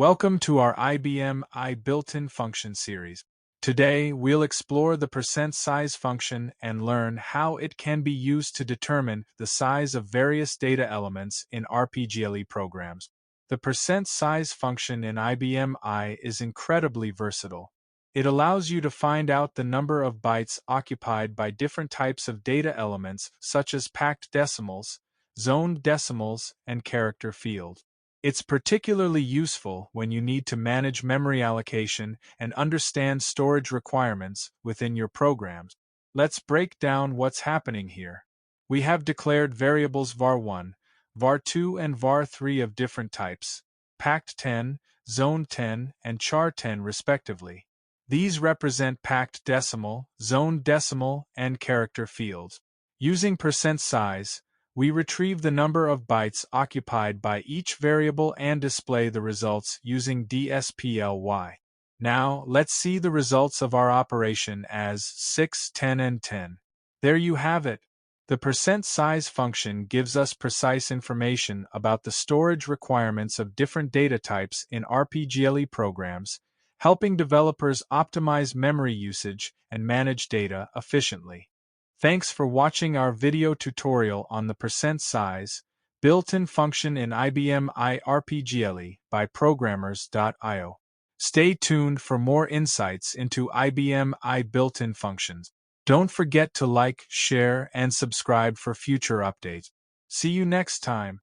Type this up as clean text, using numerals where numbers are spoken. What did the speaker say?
Welcome to our IBM built-in function series. Today, we'll explore the percent size function and learn how it can be used to determine the size of various data elements in RPGLE programs. The percent size function in IBM I is incredibly versatile. It allows you to find out the number of bytes occupied by different types of data elements such as packed decimals, zoned decimals, and character field. It's particularly useful when you need to manage memory allocation and understand storage requirements within your programs. Let's break down what's happening here. We have declared variables var1, var2, and var3 of different types, packed 10, zoned 10, and char 10 respectively. These represent packed decimal, zoned decimal, and character fields. Using percent size, we retrieve the number of bytes occupied by each variable and display the results using DSPLY. Now, let's see the results of our operation as 6, 10, and 10. There you have it. The percent size function gives us precise information about the storage requirements of different data types in RPGLE programs, helping developers optimize memory usage and manage data efficiently. Thanks for watching our video tutorial on the percent size built-in function in IBM RPGLE by programmers.io. Stay tuned for more insights into IBM built-in functions. Don't forget to like, share, and subscribe for future updates. See you next time.